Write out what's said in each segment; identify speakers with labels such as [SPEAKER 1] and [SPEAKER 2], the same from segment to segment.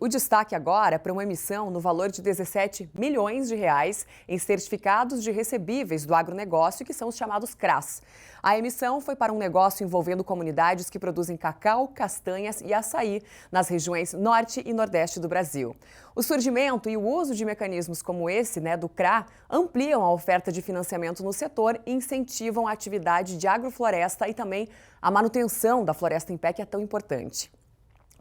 [SPEAKER 1] O destaque agora é para uma emissão no valor de 17 milhões de reais em certificados de recebíveis do agronegócio, que são os chamados CRAs. A emissão foi para um negócio envolvendo comunidades que produzem cacau, castanhas e açaí nas regiões norte e nordeste do Brasil. O surgimento e o uso de mecanismos como esse, do CRA, ampliam a oferta de financiamento no setor e incentivam a atividade de agrofloresta e também a manutenção da floresta em pé, que é tão importante.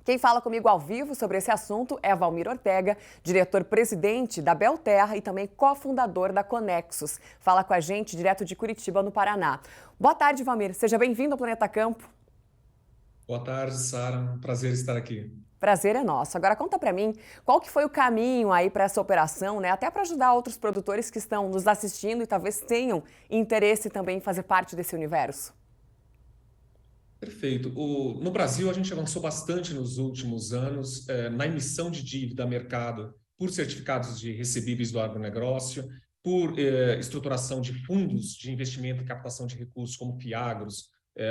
[SPEAKER 1] Quem fala comigo ao vivo sobre esse assunto é Valmir Ortega, diretor-presidente da Belterra e também cofundador da Conexus. Fala com a gente direto de Curitiba, no Paraná. Boa tarde, Valmir. Seja bem-vindo ao Planeta Campo.
[SPEAKER 2] Boa tarde, Sara. Um prazer estar aqui.
[SPEAKER 1] Prazer é nosso. Agora conta para mim qual que foi o caminho aí para essa operação, até para ajudar outros produtores que estão nos assistindo e talvez tenham interesse também em fazer parte desse universo.
[SPEAKER 2] Perfeito. No Brasil, a gente avançou bastante nos últimos anos na emissão de dívida a mercado por certificados de recebíveis do agronegócio, por estruturação de fundos de investimento e captação de recursos como FIAGROS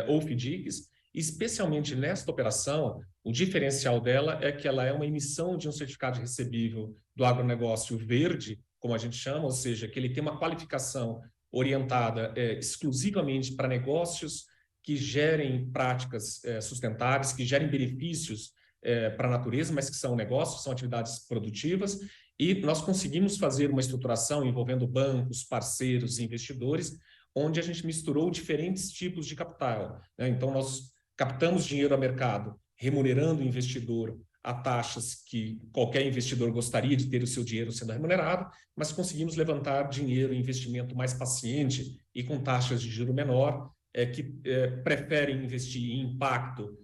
[SPEAKER 2] ou FIDICs. Especialmente nesta operação, o diferencial dela é que ela é uma emissão de um certificado de recebível do agronegócio verde, como a gente chama, ou seja, que ele tem uma qualificação orientada exclusivamente para negócios que gerem práticas sustentáveis, que gerem benefícios para a natureza, mas que são negócios, são atividades produtivas, e nós conseguimos fazer uma estruturação envolvendo bancos, parceiros e investidores, onde a gente misturou diferentes tipos de capital. Então, nós captamos dinheiro a mercado, remunerando o investidor a taxas que qualquer investidor gostaria de ter o seu dinheiro sendo remunerado, mas conseguimos levantar dinheiro em investimento mais paciente e com taxas de juro menor, que preferem investir em impacto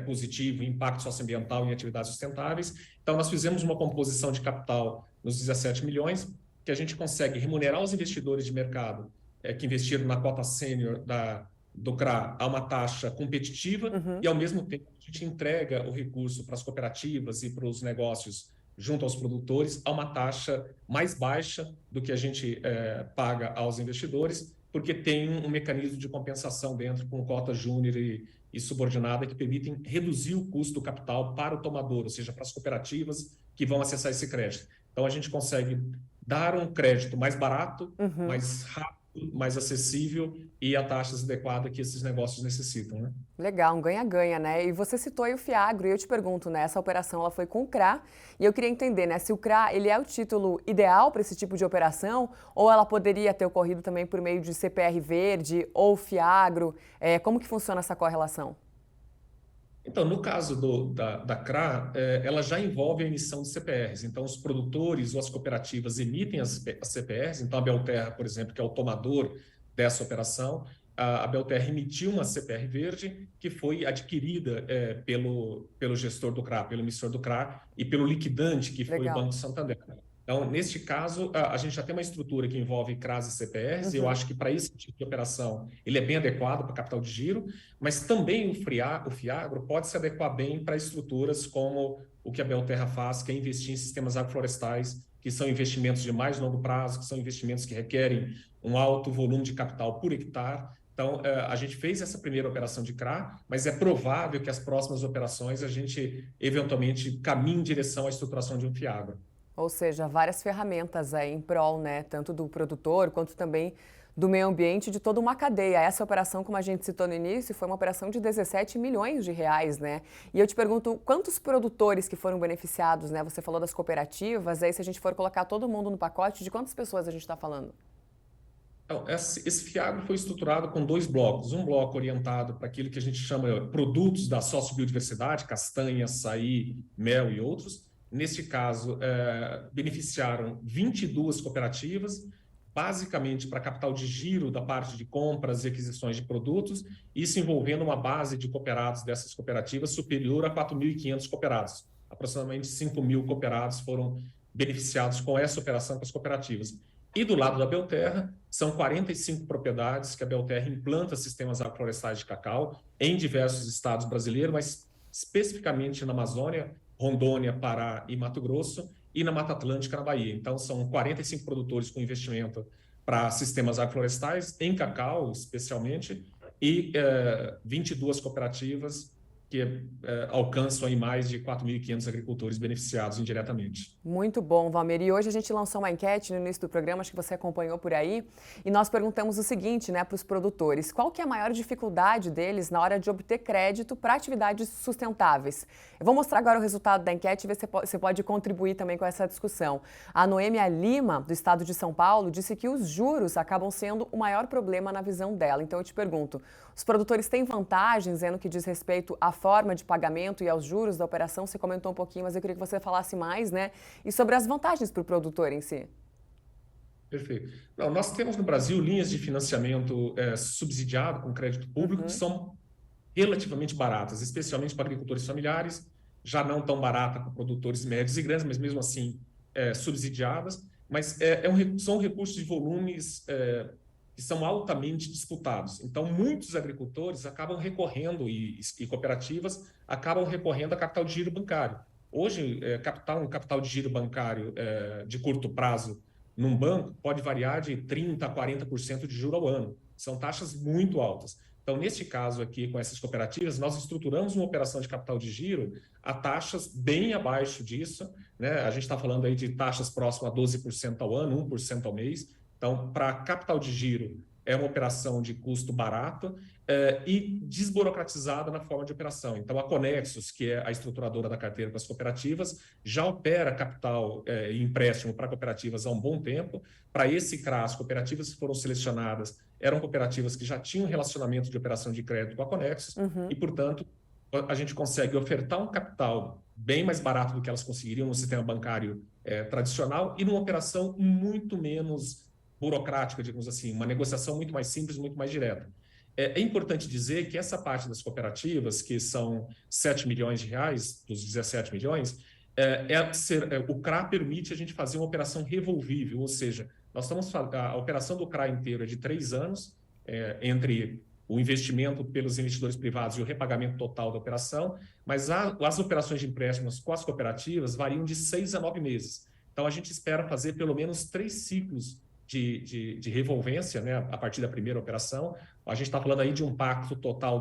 [SPEAKER 2] positivo, em impacto socioambiental em atividades sustentáveis. Então, nós fizemos uma composição de capital nos 17 milhões, que a gente consegue remunerar os investidores de mercado que investiram na cota sênior do CRA a uma taxa competitiva e, ao mesmo tempo, a gente entrega o recurso para as cooperativas e para os negócios junto aos produtores a uma taxa mais baixa do que a gente paga aos investidores, porque tem um mecanismo de compensação dentro com cota júnior e subordinada que permitem reduzir o custo do capital para o tomador, ou seja, para as cooperativas que vão acessar esse crédito. Então, a gente consegue dar um crédito mais barato, mais rápido, mais acessível e a taxas adequada que esses negócios necessitam,
[SPEAKER 1] Legal, um ganha-ganha, E você citou aí o Fiagro, e eu te pergunto, essa operação ela foi com o CRA, e eu queria entender, se o CRA ele é o título ideal para esse tipo de operação, ou ela poderia ter ocorrido também por meio de CPR Verde ou Fiagro, como que funciona essa correlação?
[SPEAKER 2] Então, no caso da CRA, ela já envolve a emissão de CPRs. Então, os produtores ou as cooperativas emitem as CPRs. Então, a Belterra, por exemplo, que é o tomador dessa operação, a Belterra emitiu uma CPR verde que foi adquirida pelo gestor do CRA, pelo emissor do CRA e pelo liquidante, que foi o
[SPEAKER 1] Legal.
[SPEAKER 2] Banco Santander. Então, neste caso, a gente já tem uma estrutura que envolve CRAs e CPRs, e eu acho que para esse tipo de operação ele é bem adequado para capital de giro, mas também o Fiagro pode se adequar bem para estruturas como o que a Belterra faz, que é investir em sistemas agroflorestais, que são investimentos de mais longo prazo, que são investimentos que requerem um alto volume de capital por hectare. Então, a gente fez essa primeira operação de CRA, mas é provável que as próximas operações a gente, eventualmente, caminhe em direção à estruturação de um Fiagro.
[SPEAKER 1] Ou seja, várias ferramentas aí em prol, tanto do produtor quanto também do meio ambiente, de toda uma cadeia. Essa operação, como a gente citou no início, foi uma operação de 17 milhões de reais, E eu te pergunto, quantos produtores que foram beneficiados, Você falou das cooperativas, aí se a gente for colocar todo mundo no pacote, de quantas pessoas a gente está falando?
[SPEAKER 2] Então, esse Fiagro foi estruturado com dois blocos. Um bloco orientado para aquilo que a gente chama produtos da sociobiodiversidade, castanha, açaí, mel e outros. Neste caso, beneficiaram 22 cooperativas, basicamente para capital de giro da parte de compras e aquisições de produtos, isso envolvendo uma base de cooperados dessas cooperativas superior a 4.500 cooperados. Aproximadamente 5.000 cooperados foram beneficiados com essa operação com as cooperativas. E do lado da Belterra, são 45 propriedades que a Belterra implanta sistemas agroflorestais de cacau em diversos estados brasileiros, mas especificamente na Amazônia, Rondônia, Pará e Mato Grosso, e na Mata Atlântica, na Bahia. Então, são 45 produtores com investimento para sistemas agroflorestais, em cacau especialmente, e 22 cooperativas que alcançam aí mais de 4.500 agricultores beneficiados indiretamente.
[SPEAKER 1] Muito bom, Valmir. E hoje a gente lançou uma enquete no início do programa, acho que você acompanhou por aí, e nós perguntamos o seguinte, né, para os produtores: qual que é a maior dificuldade deles na hora de obter crédito para atividades sustentáveis? Eu vou mostrar agora o resultado da enquete e ver se você pode contribuir também com essa discussão. A Noêmia Lima, do estado de São Paulo, disse que os juros acabam sendo o maior problema na visão dela. Então eu te pergunto, os produtores têm vantagens no que diz respeito à forma de pagamento e aos juros da operação? Você comentou um pouquinho, mas eu queria que você falasse mais, né? E sobre as vantagens para o produtor em si.
[SPEAKER 2] Perfeito. Não, nós temos no Brasil linhas de financiamento subsidiado com crédito público que são relativamente baratas, especialmente para agricultores familiares, já não tão barata para produtores médios e grandes, mas mesmo assim subsidiadas. Mas são recursos de volumes que são altamente disputados. Então, muitos agricultores acabam recorrendo, e cooperativas acabam recorrendo a capital de giro bancário. Hoje, um capital de giro bancário de curto prazo num banco pode variar de 30% a 40% de juro ao ano. São taxas muito altas. Então, neste caso aqui, com essas cooperativas, nós estruturamos uma operação de capital de giro a taxas bem abaixo disso, né? A gente está falando aí de taxas próximas a 12% ao ano, 1% ao mês. Então, para capital de giro, é uma operação de custo barato e desburocratizada na forma de operação. Então, a Conexus, que é a estruturadora da carteira das cooperativas, já opera capital e empréstimo para cooperativas há um bom tempo. Para esse CRAS, cooperativas que foram selecionadas eram cooperativas que já tinham relacionamento de operação de crédito com a Conexus e, portanto, a gente consegue ofertar um capital bem mais barato do que elas conseguiriam no sistema bancário tradicional e numa operação muito menos burocrática, digamos assim, uma negociação muito mais simples, muito mais direta. É importante dizer que essa parte das cooperativas, que são 7 milhões de reais, dos 17 milhões, o CRA permite a gente fazer uma operação revolvível, ou seja, a operação do CRA inteiro é de 3 anos, entre o investimento pelos investidores privados e o repagamento total da operação, mas as operações de empréstimos com as cooperativas variam de 6 a 9 meses. Então, a gente espera fazer pelo menos 3 ciclos de revolvência, né, a partir da primeira operação. A gente está falando aí de um pacto total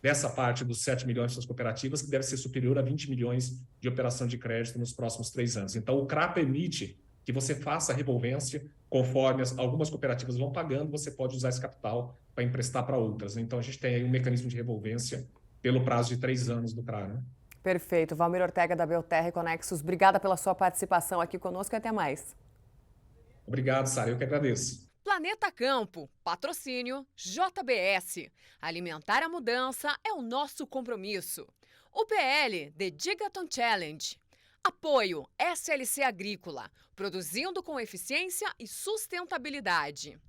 [SPEAKER 2] dessa parte dos 7 milhões das cooperativas, que deve ser superior a 20 milhões de operação de crédito nos próximos 3 anos. Então, o CRA permite que você faça a revolvência conforme algumas cooperativas vão pagando, você pode usar esse capital para emprestar para outras. Então, a gente tem aí um mecanismo de revolvência pelo prazo de 3 anos do CRA, né?
[SPEAKER 1] Perfeito. Valmir Ortega, da Belterra e Conexus, obrigada pela sua participação aqui conosco e até mais.
[SPEAKER 2] Obrigado, Sara. Eu que agradeço.
[SPEAKER 3] Planeta Campo, patrocínio JBS. Alimentar a mudança é o nosso compromisso. UPL The Gigaton Challenge. Apoio SLC Agrícola, produzindo com eficiência e sustentabilidade.